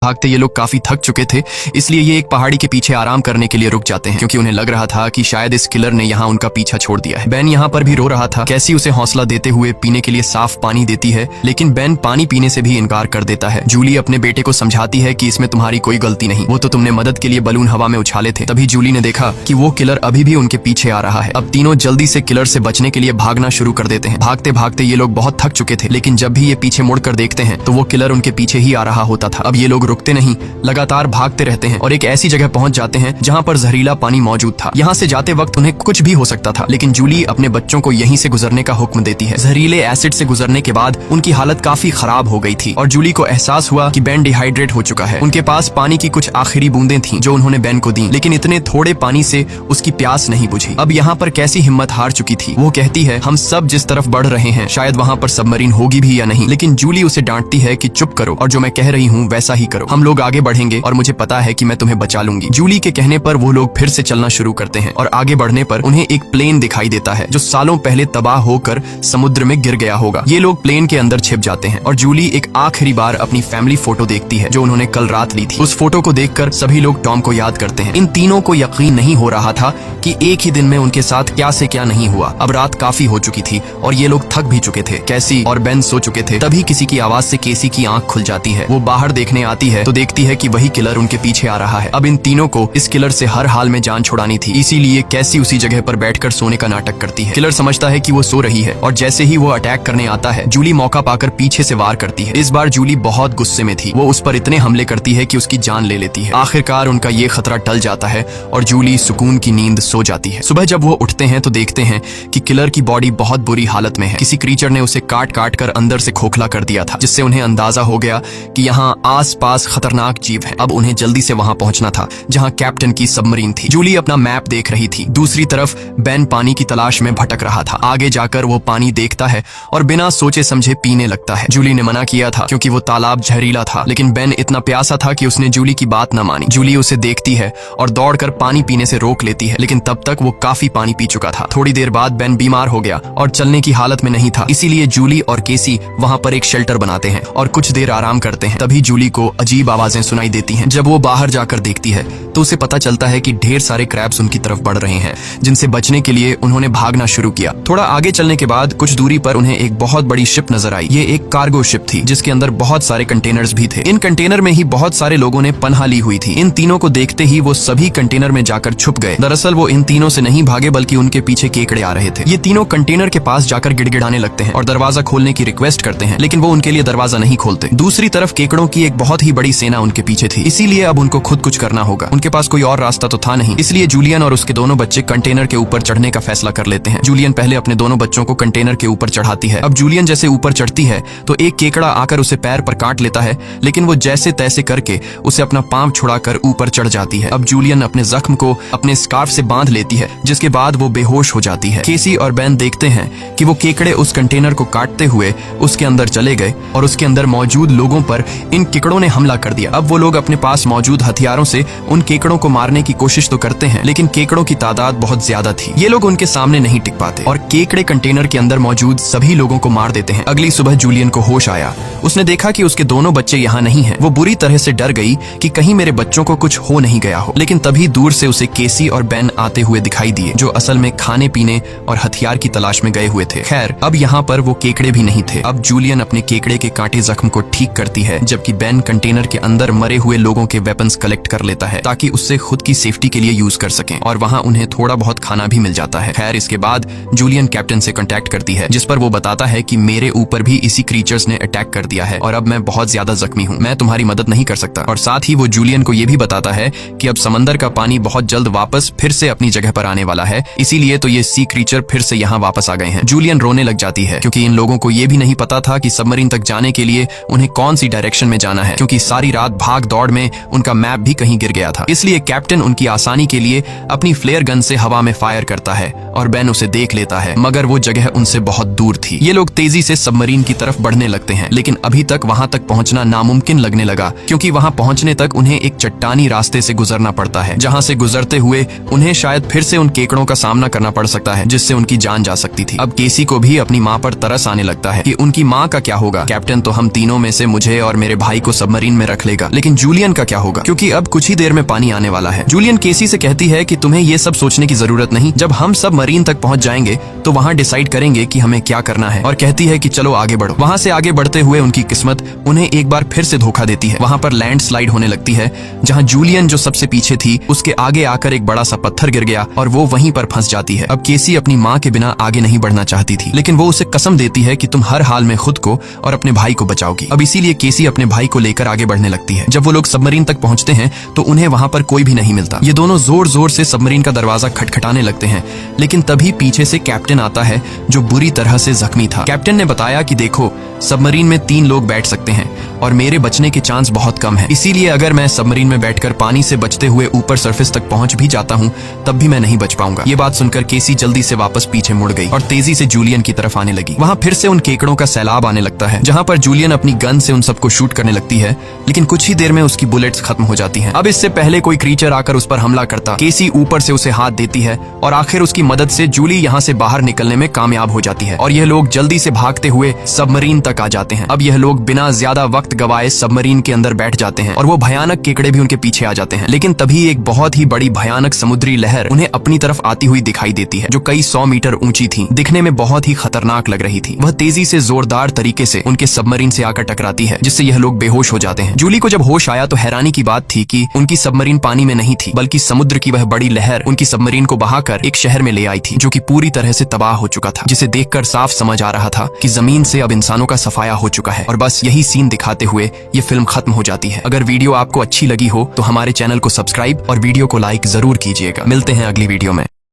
भागते ये लोग काफी थक चुके थे, इसलिए ये एक पहाड़ी के पीछे आराम करने के लिए रुक जाते हैं क्योंकि उन्हें लग रहा था कि शायद इस किलर ने यहाँ उनका पीछा छोड़ दिया है। बेन यहाँ पर भी रो रहा था। कैसी उसे हौसला देते हुए पीने के लिए साफ पानी देती है, लेकिन बेन पानी पीने से भी इनकार कर देता है। जूली अपने बेटे को समझाती है कि इसमें तुम्हारी कोई गलती नहीं, वो तो तुमने मदद के लिए बलून हवा में उछाले थे। तभी जूली ने देखा कि वो किलर अभी भी उनके पीछे आ रहा है। अब तीनों जल्दी से किलर से बचने के लिए भागना शुरू कर देते हैं। भागते भागते ये लोग बहुत थक चुके थे, लेकिन जब भी ये पीछे मुड़कर देखते हैं तो वो किलर उनके पीछे ही आ रहा होता था। अब ये लोग रुकते नहीं, लगातार भागते रहते हैं और एक ऐसी जगह पहुंच जाते हैं जहां पर जहरीला पानी मौजूद था। यहां से जाते वक्त उन्हें कुछ भी हो सकता था, लेकिन जूली अपने बच्चों को यहीं से गुजरने का हुक्म देती है। जहरीले एसिड से गुजरने के बाद उनकी हालत काफी खराब हो गई थी और जूली को एहसास हुआ कि बेन डिहाइड्रेट हो चुका है। उनके पास पानी की कुछ आखिरी बूंदें थीं जो उन्होंने बेन को दी, लेकिन इतने थोड़े पानी से उसकी प्यास नहीं बुझी। अब यहाँ पर कैसी हिम्मत हार चुकी थी। वो कहती है, हम सब जिस तरफ बढ़ रहे हैं शायद वहाँ पर सबमरीन होगी भी या नहीं, लेकिन जूली उसे डांटती है कि चुप करो और जो मैं कह रही हूँ वैसा ही करो। हम लोग आगे बढ़ेंगे और मुझे पता है कि मैं तुम्हें बचा लूंगी। जूली के कहने पर वो लोग फिर से चलना शुरू करते हैं और आगे बढ़ने पर उन्हें एक प्लेन दिखाई देता है जो सालों पहले तबाह होकर समुद्र में गिर गया होगा। ये लोग प्लेन के अंदर छिप जाते हैं और जूली एक आखिरी बार अपनी फैमिली फोटो देखती है जो उन्होंने कल रात ली थी। उस फोटो को देखकर सभी लोग टॉम को याद करते हैं। इन तीनों को यकीन नहीं हो रहा था कि एक ही दिन में उनके साथ क्या से क्या नहीं हुआ। अब रात काफी हो चुकी थी और ये लोग थक भी चुके थे। कैसी और बेन सो चुके थे। तभी किसी की आवाज से केसी की आंख खुल जाती है। वो बाहर देखने आती है तो देखती है कि वही किलर उनके पीछे आ रहा है। अब इन तीनों को इस किलर से हर हाल में जान छुड़ानी थी, इसीलिए कैसी उसी जगह पर बैठकर सोने का नाटक करती है। किलर समझता है कि वो सो रही है और जैसे ही वो अटैक करने आता है जूली मौका पाकर पीछे से वार करती है। इस बार जूली बहुत गुस्से में थी। वो उस पर इतने हमले करती है कि उसकी जान ले लेती है। आखिरकार उनका ये खतरा टल जाता है और जूली सुकून की नींद सो जाती है। सुबह जब वो उठते हैं तो देखते हैं कि किलर की बॉडी बहुत बुरी हालत में है। किसी क्रीचर ने उसे काट काट कर अंदर से खोखला कर दिया था, जिससे उन्हें अंदाजा हो गया कि यहाँ आस पास खतरनाक जीव है। अब उन्हें जल्दी से वहां पहुंचना था जहां कैप्टन की सबमरीन थी। जूली अपना मैप देख रही थी। दूसरी तरफ बेन पानी की तलाश में भटक रहा था। आगे जाकर वो पानी देखता है और बिना सोचे समझे पीने लगता है। जूली ने मना किया था क्योंकि वो तालाब जहरीला था, लेकिन बेन इतना प्यासा था कि उसने जूली की बात न मानी। जूली उसे देखती है और दौड़कर पानी पीने से रोक लेती है, लेकिन तब तक वो काफी पानी पी चुका था। थोड़ी देर बाद बेन बीमार हो गया और चलने की हालत में नहीं था, इसीलिए जूली और केसी वहां पर एक शेल्टर बनाते हैं और कुछ देर आराम करते हैं। तभी जूली को अजीब आवाजें सुनाई देती हैं। जब वो बाहर जाकर देखती है तो उसे पता चलता है कि ढेर सारे क्रैब्स उनकी तरफ बढ़ रहे हैं, जिनसे बचने के लिए उन्होंने भागना शुरू किया। थोड़ा आगे चलने के बाद कुछ दूरी पर उन्हें एक बहुत बड़ी शिप नजर आई। ये एक कार्गो शिप थी जिसके अंदर बहुत सारे कंटेनर्स भी थे। इन कंटेनर में ही बहुत सारे लोगों ने पनाह ली हुई थी। इन तीनों को देखते ही वो सभी कंटेनर में जाकर छुप गए। दरअसल वो इन तीनों से नहीं भागे बल्कि उनके पीछे केकड़े आ रहे थे। ये तीनों कंटेनर के पास जाकर गिड़गिड़ाने लगते हैं और दरवाजा खोलने की रिक्वेस्ट करते हैं, लेकिन वो उनके लिए दरवाजा नहीं खोलते। दूसरी तरफ केकड़ों की एक बहुत ही बड़ी सेना उनके पीछे थी, इसीलिए अब उनको खुद कुछ करना होगा। उनके पास कोई और रास्ता तो था नहीं, इसलिए जूलियन और उसके दोनों बच्चे कंटेनर के ऊपर चढ़ने का फैसला कर लेते हैं। जूलियन पहले अपने दोनों बच्चों को कंटेनर के ऊपर चढ़ाती है। अब जूलियन जैसे ऊपर चढ़ती है तो एक केकड़ा आकर उसे पैर पर काट लेता है, लेकिन वो जैसे तैसे करके उसे अपना पांव छुड़ाकर ऊपर चढ़ जाती है। अब जूलियन अपने जख्म को अपने स्कार्फ से बांध लेती है, जिसके बाद वो बेहोश हो जाती है। केसी और बेन देखते हैं कि वो केकड़े उस कंटेनर को काटते हुए उसके अंदर चले गए और उसके अंदर मौजूद लोगों पर इन केकड़ों ने हमला कर दिया। अब वो लोग अपने पास मौजूद हथियारों से उन केकड़ों को मारने की कोशिश तो करते हैं, लेकिन केकड़ों की तादाद बहुत ज्यादा थी। ये लोग उनके सामने नहीं टिक पाते और केकड़े कंटेनर के अंदर मौजूद सभी लोगों को मार देते हैं। अगली सुबह जूलियन को होश आया। उसने देखा कि उसके दोनों बच्चे यहाँ नहीं हैं। वो बुरी तरह से डर गई कि कहीं मेरे बच्चों को कुछ हो नहीं गया हो, लेकिन तभी दूर से उसे केसी और बेन आते हुए दिखाई दिए, जो असल में खाने पीने और हथियार की तलाश में गए हुए थे। खैर, अब यहाँ पर वो केकड़े भी नहीं थे। अब जूलियन अपने केकड़े के कांटे जख्म को ठीक करती है, जबकि बेन कंटेनर के अंदर मरे हुए लोगों के वेपन्स कलेक्ट कर लेता है ताकि उससे खुद की सेफ्टी के लिए यूज कर सकें, और वहाँ उन्हें थोड़ा बहुत खाना भी मिल जाता है। खैर, इसके बाद जूलियन कैप्टन से कांटेक्ट करती है, जिस पर वो बताता है कि मेरे ऊपर भी इसी क्रीचर्स ने अटैक कर दिया है और अब मैं बहुत ज्यादा जख्मी हूँ, मैं तुम्हारी मदद नहीं कर सकता। और साथ ही वो जूलियन को ये भी बताता है कि अब समंदर का पानी बहुत जल्द वापस फिर से अपनी जगह पर आने वाला है, इसीलिए तो ये सी क्रीचर फिर से यहाँ वापस आ गए हैं। जूलियन रोने लग जाती है क्योंकि इन लोगों को ये भी नहीं पता था कि सबमरीन तक जाने के लिए उन्हें कौन सी डायरेक्शन में जाना है, क्योंकि सारी रात भाग दौड़ में उनका मैप भी कहीं गिर गया था। इसलिए कैप्टन उनकी आसानी के लिए अपनी फ्लेयर गन से हवा में फायर करता है और बेन उसे देख लेता है, मगर वो जगह उनसे बहुत दूर थी। ये लोग तेजी से सबमरीन की तरफ बढ़ने लगते हैं, लेकिन अभी तक वहां तक पहुंचना नामुमकिन लगने लगा, क्योंकि वहां पहुंचने तक उन्हें एक चट्टानी रास्ते से गुजरना पड़ता है, जहां से गुजरते हुए उन्हें शायद फिर से उन केकड़ों का सामना करना पड़ सकता है, जिससे उनकी जान जा सकती थी। अब केसी को भी अपनी माँ पर तरस आने लगता है कि उनकी माँ का क्या होगा। कैप्टन तो हम तीनों में से मुझे और मेरे भाई को सबमरीन सबमरीन में रख लेगा। लेकिन जूलियन का क्या होगा, क्योंकि अब कुछ ही देर में पानी आने वाला है। जूलियन केसी से कहती है कि तुम्हें ये सब सोचने की जरूरत नहीं, जब हम सबमरीन तक पहुंच जाएंगे तो वहां डिसाइड करेंगे कि हमें क्या करना है। और कहती है कि चलो आगे बढ़ो। वहां से आगे बढ़ते हुए उनकी किस्मत उन्हें एक बार फिर से धोखा देती है। वहां पर लैंडस्लाइड होने लगती है, जहां जूलियन जो सबसे पीछे थी उसके आगे आकर एक बड़ा सा पत्थर गिर गया और वो वहीं पर फंस जाती है। अब केसी अपनी माँ के बिना आगे नहीं बढ़ना चाहती थी, लेकिन वो उसे कसम देती है कि तुम हर हाल में खुद को और अपने भाई को बचाओगी। अब इसीलिए केसी अपने भाई को लेकर आगे बढ़ने लगती है। जब वो लोग सबमरीन तक पहुंचते हैं तो उन्हें वहां पर कोई भी नहीं मिलता। ये दोनों जोर जोर से सबमरीन का दरवाजा खटखटाने लगते हैं, लेकिन तभी पीछे से कैप्टन आता है जो बुरी तरह से जख्मी था। कैप्टन ने बताया कि देखो, सबमरीन में 3 लोग बैठ सकते हैं और मेरे बचने के चांस बहुत कम है, इसीलिए अगर मैं सबमरीन में बैठकर पानी से बचते हुए ऊपर सरफेस तक पहुंच भी जाता हूं तब भी मैं नहीं बच पाऊंगा। ये बात सुनकर केसी जल्दी से वापस पीछे मुड़ गई और तेजी से जूलियन की तरफ आने लगी। वहां फिर से उन केकड़ों का सैलाब आने लगता है, जहां पर जूलियन अपनी गन से उन सबको शूट करने लगती है, लेकिन कुछ ही देर में उसकी बुलेट्स खत्म हो जाती हैं। अब इससे पहले कोई क्रीचर आकर उस पर हमला करता, केसी ऊपर से उसे हाथ देती है और आखिर उसकी मदद से जूली यहाँ से बाहर निकलने में कामयाब हो जाती है और यह लोग जल्दी से भागते हुए सबमरीन तक आ जाते हैं। अब यह लोग बिना ज्यादा वक्त गवाए सबमरीन के अंदर बैठ जाते हैं और वो भयानक केकड़े भी उनके पीछे आ जाते हैं। लेकिन तभी एक बहुत ही बड़ी भयानक समुद्री लहर उन्हें अपनी तरफ आती हुई दिखाई देती है, जो कई 100 मीटर ऊंची थी, दिखने में बहुत ही खतरनाक लग रही थी। वह तेजी से जोरदार तरीके से उनके सबमरीन से आकर टकराती है, जिससे यह लोग बेहोश हो जाते हैं। जूली को जब होश आया तो हैरानी की बात थी कि उनकी सबमरीन पानी में नहीं थी, बल्कि समुद्र की वह बड़ी लहर उनकी सबमरीन को बहाकर एक शहर में ले आई थी, जो कि पूरी तरह से तबाह हो चुका था, जिसे देखकर साफ समझ आ रहा था कि जमीन से अब इंसानों का सफाया हो चुका है। और बस यही सीन दिखाते हुए ये फिल्म खत्म हो जाती है। अगर वीडियो आपको अच्छी लगी हो तो हमारे चैनल को सब्सक्राइब और वीडियो को लाइक जरूर कीजिएगा। मिलते हैं अगली वीडियो में।